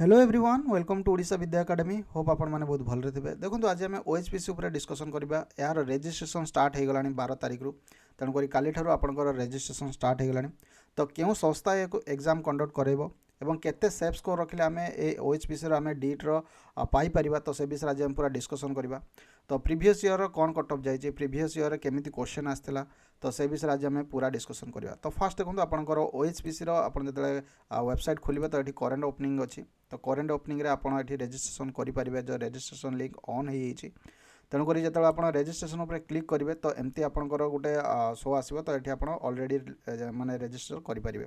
Hello everyone welcome to Odisha Vidya academy hope आपण मैंने बहुत भलरे थे। देखो आज आम ओएचपीसी उपर डिस्कसन करवा यार रेजिस्ट्रेशन स्टार्ट हो गला 12 तारिख रु तेणुक काली आपंकर रेजिस्ट्रेशन स्टार्ट हो गला। तो क्यों संस्था एग्जाम कंडक्ट करेब एवं केते सेफ स्कोर रखिले आम ए ओएचपीसी आम डीट्र पाइपर तो से विषय आज पूरा डिस्कसन करवा। तो प्रीवियस ईयर कौन कट ऑफ जाइए प्रीवियस ईयर केमिति क्वेश्चन आसला तो से विषय आज आम पूरा डिस्कसन करवा। तो फास्ट देखो आपंकर ओएचपीसी आप जो वेबसाइट खोलेंगे तो ये करेन्ट ओपनिंग अच्छी तो करेन्ट ओपनिंग आपड़ ये रेजिस्ट्रेशन करेंगे जो रेजिस्ट्रेशन लिंक ऑन हो तेणुक जो आप रेजिस्ट्रेशन उपर क्लिक करेंगे तो एमती आपंकर गोटे शो आसो तो ये आप अलरेडी माने रेजिस्टर करेंगे।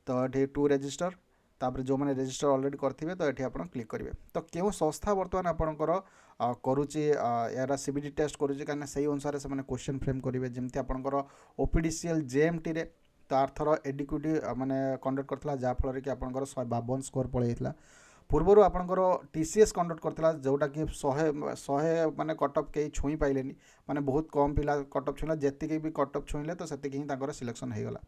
तो ये टू रेजिस्टर तापर जो मैंने रेजिस्टर अलरेडी करेंगे तो ये आप क्लिक करेंगे। तो क्यों संस्था बर्तमान आपंकर करुच्ची यार सीबीटी टेस्ट करुच्ची कहीं से अनुसार से क्वेश्चन फ्रेम करेंगे जमी आपंकर ओपीडीसीएल जेएमटी रे तो आर्थर एडिक्यूटी माने कंडक्ट करता जहाँफल कि आपंकर 152 स्कोर पलैता। पूर्वर आपंकर टीसीएस कंडक्ट करता जोटा कि 100 माने कटअप कहीं छुई पाइले माने बहुत कम पिला कटअप छुईला जेतिकी भी कटअप छुईले तो सेतिकी ही सिलेक्शन होगला।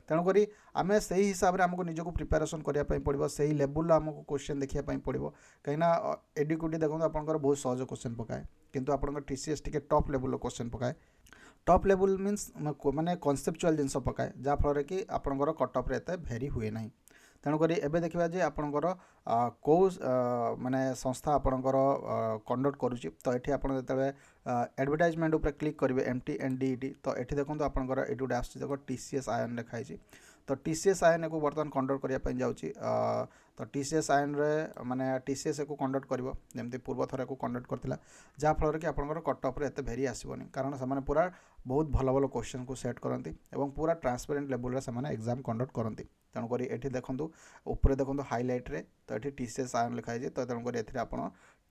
तेणुक आम से हिसाब से आमको निजक प्रिपेरेसन करने पड़ो से लेवल आमको क्वेश्चन देखा पड़ो कहीं एडिक्यूटी देखो आपंकर बहुत सहज क्वेश्चन पकाए किंतु आपंकर TCS T top level question पकाए। टॉप लेवल मीन्स माने कनसेप्चुअल जिनस पकाए जहाँफल कि आपंकर कटअप एत भेरी हुए ना। तेणुक एवं देखा जे आपंकर कौ माने संस्था आपंकर कंडक्ट करुच्ची तो ये आप एडवर्टाइजमेंट उपर क्लिक करेंगे एमटी एंड डीईटी तो ये देखो आपंकर ये गोटे आस टीसीएस आयन लिखाई तो टीसीएस आयन को बर्तमान कंडक्ट करने जाऊँगी। तो टीसीएस आयन रे माने टीसीएस को कंडक्ट कर जमी पूर्व थर को कंडक्ट करता जहाँफल कि आपंकर कटअप एत भेरी आसबनी कारण से पूरा बहुत भल भल क्वेश्चन को सेट करती और पूरा ट्रांसपेरेंट लेवल से एग्जाम कंडक्ट करती। तेणुक ये देखो ऊपर देखो हाइलाइट रे तो ये टीसीएस आयन लिखाई तो तेणुक ये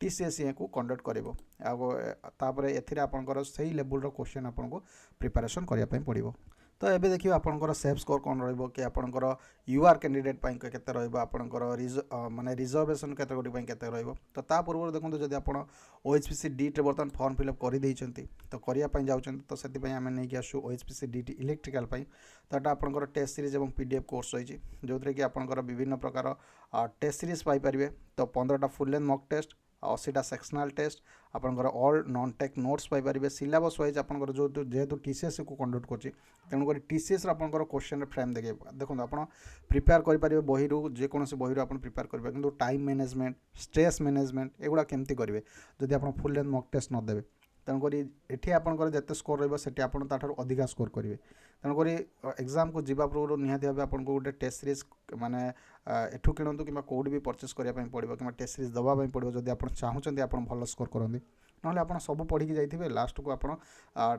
टीसीएस को कंडक्ट कर एथिरे आपंकर सही लेवल क्वेश्चन आपको प्रिपरेशन करने पड़ो। तो ये देखिए आपंकर सेफ स्कोर कौन रही कि आपंकर यूआर कैंडिडेट केते रहिबो आपंकर माने रिजर्वेशन कैटेगोरी केते रहिबो। तो ता पूर्व देखो जदि आप ओएचपीसी डीटी बर्तमान फॉर्म फिलअप कर देइछंती तो करने जाऊँ तो से आम नहीं आसू ओएचपीसी डीटी इलेक्ट्रिकल तो यहाँ आपंकर टेस्ट सीरीज और पीडीएफ कोर्स रही जो थी कि आपंकर विभिन्न प्रकार टेस्ट सीरीज पाइपर। तो 15टा फुल लेंथ मॉक टेस्ट 80टा सेक्शनल टेस्ट आपंकर all non tech notes paper syllabus wise आपंकर जो जेहेतु टीसीएस को कंडक्ट कर तेणुक टीसीएस आपंकर क्वेश्चन फ्रेम देखे देखो आप प्रिपेयर करेंगे बही जेकोसी बही आप प्रिपेयर करेंगे किंतु टाइम मैनेजमेंट स्ट्रेस मैनेजमेंट एगुड़ा केमती करेंगे जदि आप फुल लेंथ मॉक टेस्ट नदेवे तेणुक ये आपंकर जिते स्कोर रही आप अधिका स्कोर करेंगे। तेणुक एग्जाम को जीवा पूर्व निहाती भाव आपको गोटे टेस्ट सीरीज माने एठू किणतु कि कौटी भी परचेस करने पड़ो कि टेस्ट सीरीज दवाई पड़ो जब आप चाहते आप भल स्कोर करते ना आप सब पढ़ी जाइए लास्ट को आप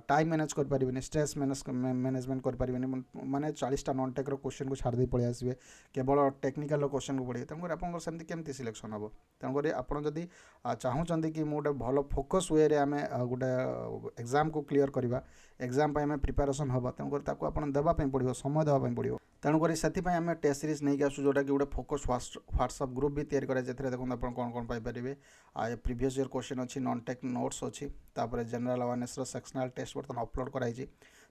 टाइम मैनेज करें स्ट्रेस मैनेजमेंट करें माने 40टा नॉन टेक्र क्वेश्चन को छाड़ी पलि आसवे केवल टेक्निकल क्वेश्चन को पढ़े तेणुक आप सेमती केमती सिलेक्शन हम। तेणुक आप जदि चाहते कि गोटे भल फोकस वे आम गोटे एग्जाम को क्लीयर करवा एग्जाम आम प्रिपेरेसन हम तेणुक आप देवाई पड़ो समय देवाई पड़ो। तेणुक से आम टेस्ट सीरीज नहीं आसू जोटा कि गोटे फोकस व्हाट्सअप ग्रुप भी तैयारी कराए जैसे देखो आप कौन कौन पाइपर प्रीवियस ईयर क्वेश्चन अच्छी नॉन टेक नोट्स अच्छी जनरल अवेयरनेस सेक्शनल टेस्ट बर्तमान अपलोड कराई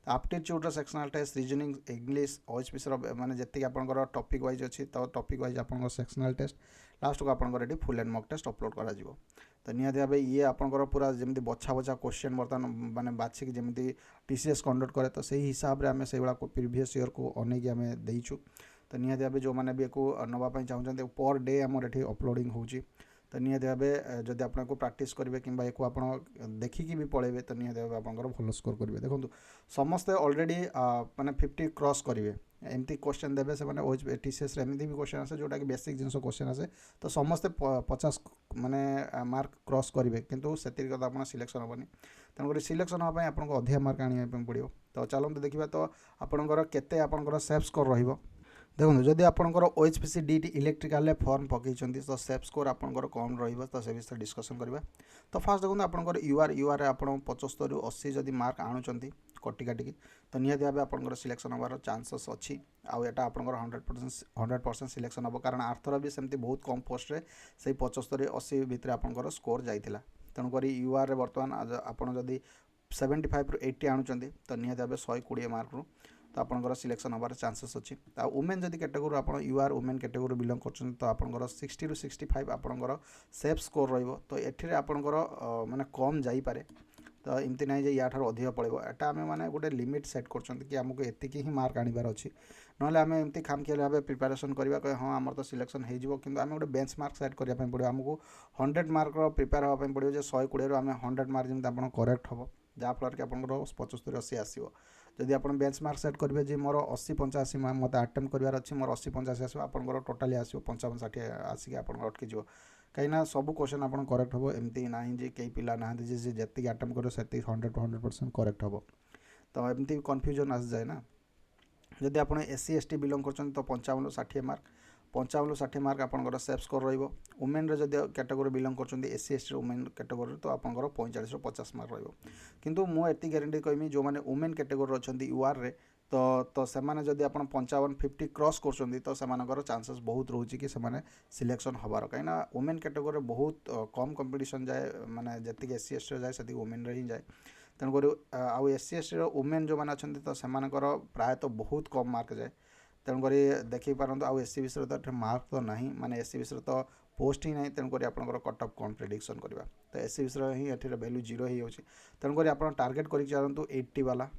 aptitude sectional test reasoning English ओएचपीसी माने जति आपंकर टॉपिक वाइज अच्छी तो टॉपिक वाइज आप सेक्शनल टेस्ट लास्ट को आपंकर ये full end mock test upload करा जिवो। तो निहाती भाव ये आपंकर पूरा जमी बछा बछा क्वेश्चन बर्तमान माने बाछिक जमी टीसीएस कंडक्ट करे तो सही हिसाब से आम से प्रीवियस ईयर को अनेक आम देचु। तो निहाती भाव जो मैंने भी नापी चाहते पर डे आमर ये अपलोडिंग हो तो निहाती भाव जब आपको प्राक्ट करेंगे कि आप देखिकी भी पढ़ेबे तो निहाती भाव आपंकर भल स्कोर करेंगे। देखो समस्ते अलरेडी माने 50 क्रॉस करेंगे एमती क्वेश्चन देवे से टीसीएस एमती भी क्वेश्चन आसे जोटा कि बेसिक जिनस क्वेश्चन आसे तो समस्ते 50 माने मार्क क्रॉस करेंगे किंतु से आप सिलेक्शन हेनी तेणुक सिलेक्शन हाँपाई आपको अधिक मार्क आने पड़ो। तो चलते देखा तो आपंकर केते आपंकर सेफ स्कोर रहिबो। देखो जदि आपंकर ओएचपीसी डीटी इलेक्ट्रिकल फॉर्म पकई तो सेफ स्कोर आपंकर कम रही तो से विषय डिस्कसन करवा। तो फास्ट देखो आपंकर यूआर आप 75 ରୁ 80 जदि मार्क आणुचंती कटी काटिकी तो निहाती भाव आपंकर सिलेक्शन होवार चांसेस अच्छी आउ एटा आपंकर 100% सिलेक्शन हम कारण आर्थर भी सेमती बहुत कम पोस्ट रे से 75 ରୁ 80 भितर आपंकर स्कोर जाइतिला। तेणुक यूआर रे बर्तमान आपड़ जदि 75 ରୁ 80 आणुचंती तो निहाती भाव 120 मार्क रु तो आपंकर सिलेक्शन हबार चांसेस अच्छी वुमेन जदि कैटेगोरी आप you are women category belong कर तो आपंकर 60 ରୁ 65 आपंकर सेफ स्कोर रहिबो तो एठिरे आपंकर माने कम जाई पारे तो एमती ना जे या अधिक पड़ो एटा आम मैंने गोटे लिमिट सेट कर कि आमको एतिक ही मार्क आनबार अच्छी ना आम एमती खामखियाली भाव प्रिपेरेसन करवा कहे हाँ आमर तो सिलेक्शन हो कि आम गोटे बेंच मार्क सेट करने पड़ो आमको 100 मार्क प्रिपेयर हाँपाई पड़ो 120 आम 100 मार्क जमी आप करेक्ट हम जहाँफल कि आप 75 80 आसो जदि आप बेंच मार्क सेट करेंगे जे मोर 80 85 मत आटेम्प्ट करार अच्छी मोर 80 85 आसो आप टोटाली आसो 55 60 आसिक आप अटकी कहीं सब क्वेश्चन आप करेक्ट हम एमती ना जे कई पिला ना जी जी आटेम्प्ट करो से 100 to 100% करेक्ट हम तो एमती कन्फ्यूजन आस जाए ना जदि आप SC ST बिलंग कर तो 55 ରୁ 60 मार्क 55 ରୁ 60 मार्क आपंकर सेफ स्कोर रुमेन जदि कैटेगोरी बिलंग कर SC ST वुमेन कैटेगोरी तो आपंकर 45 ରୁ 50 मार्क रु मुझे गारंटी कहमी जो मैंने वुमेन कैटेगोरी अच्छा यूआर रे तो सेमाने जदि आप 55 50 क्रॉस कर तो सेमानकर चांसेस बहुत रोचे कि सेमाने सिलेक्शन हबार कहीं वुमेन कैटेगोरी बहुत कम कंपटीशन जाए माने जी SC ST जाए से वुमेन ही जाए तेणुक आउ SC ST वुमेन जो मैंने अच्छा तो सेमानकर प्रायतः बहुत कम मार्क जाए तेणुक देखी पारंतु आउ SC विषय तो मार्क तो ना माने SC विषय तो पोस्ट ही ना तेणुक आपंकर कट ऑफ कौन प्रेडिक्शन करवा तो SC विषय ही ये वैल्यू 0 ही होची तेणुक आप टार्गेट करूँ 80 वाला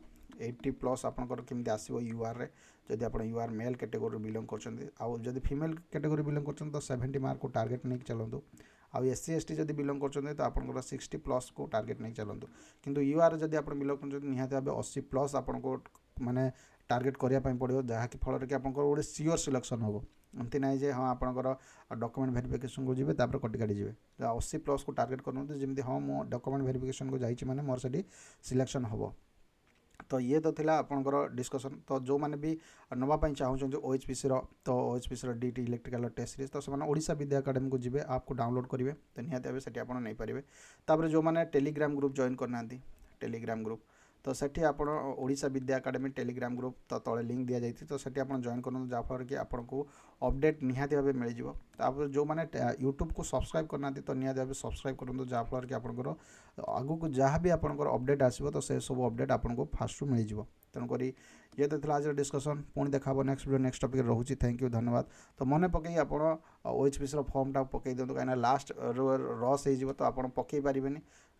80+ आपंकर केमती आसो यूआर रे जदि आप यूआर मेल कैटेगोरी बिलंग कर फीमेल कैटेगोरी बिलंग कर तो 70 मार्क को टार्गेट नहीं चलतु आउ SC ST जदि बिलंग कर तो आपंकर 60+ को टार्गेट नहीं चलतु किंतु यूआर जदि आप बिलंग कर निहाती भाव 80+ आपको माने टार्गेट करने पड़ो जहाँकि फल कि आपंकर गोटे सियोर सिलेक्शन हम एमती ना जे हाँ आपंकर डॉक्यूमेंट वेरिफिकेशन को जी कटिकाटी जी तो 80+ को टार्गेट करूँ जमी हाँ मो डॉक्यूमेंट वेरिफिकेशन को जाइए मैंने मोर से सिलेक्शन हम तो ये तो थिला आपनकर डिस्कशन तो जो मैंने भी नवापाई चाहूँ OHPC तो OHPC DT electrical test series तो से ओडिशा विद्या एकेडमी को जी आपको डाउनलोड करेंगे तो निहाती भाव से नहीं पारे तापर जो मैंने टेलीग्राम ग्रुप जॉइन करना टेलीग्राम ग्रुप तो सेठी आपण Odisha Vidya academy Telegram group तो तले लिंक दि जाए तो सेठी आपण जॉइन करूँ जहाँफल कि आपको अपडेट निहाती भाव मिल जाए जो मैंने यूट्यूब को सब्सक्राइब करना तो निहाती भाव सब्सक्राइब करूँ जहाँफल कि आपंकर आगु को जहाँ भी आपंकर अपडेट आसो तो से सब अपडेट आपको फास्ट मिल जाए तेणुक ये तो आज डिस्कसन पुणी देखा नेक्स्ट वीडियो नेक्स्ट टॉपिक रोचे थैंक यू धन्यवाद तो मन पकई आप OHPC फॉर्मटा पकई दिखाँ कहीं लास्ट रस हो तो आप पकई पारे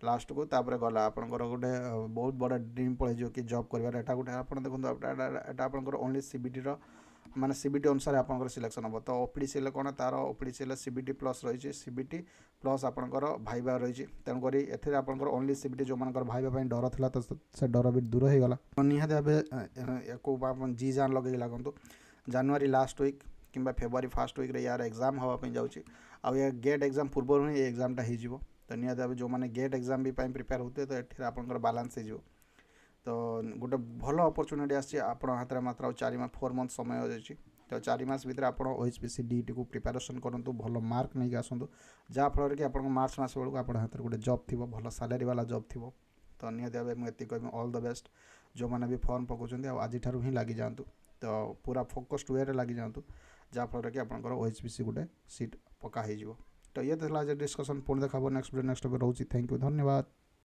लास्ट को तापर गला आपंकर गोटे बहुत बड़ा ड्रीम पड़े कि जॉब कर गोटे आप देखो आपंकर ओनली CBT माने CBT अनुसार आपंकर सिलेक्शन हम तो OPDCL कौन तार OPDCL CBT प्लस रही CBT प्लस आपंकर भाइबा रही तेणुक एथे आपंकर ओनली CBT जो मानकर भाइबा डर था तो से डर भी दूर हो गला निहाती भाव जी जान लगे लगतु जनवरी लास्ट वीक कि फेब्रुआरी फर्स्ट वीक यार एग्जाम हाँपाई जाऊँगी आउ ये गेट एग्जाम पूर्व ही एग्जामटा हो तो निहाती भाव जो मैंने गेट एग्जाम भी प्रिपेयर होते तो ये आपंकर बालान्स हो तो गोटे भल अपरचुनिटी आसी हाथ में मात्र 4 मंथ समय अच्छी तो 4 मास भितर आप OHPC DT को प्रिपेरेसन करूँ भल मार्क नहीं आसतु जहाँफल कि आप मार्च मास बेलू आप हाथ में गोटे जॉब थी भल सैलरी वाला जॉब थी तो निहाती भाव मुझे कहमी ऑल द बेस्ट जो मैंने भी फॉर्म पकाउं आज ही लगी जातु तो पूरा फोकस्ड वे लगी जातु जहाँफल कि आपंकर OHPC गोटे सीट पका हो तो ये तो आज डिस्कसन पुणी देखा नेक्स्ट वीडियो नेक्स्ट रोचे थैंक यू धन्यवाद।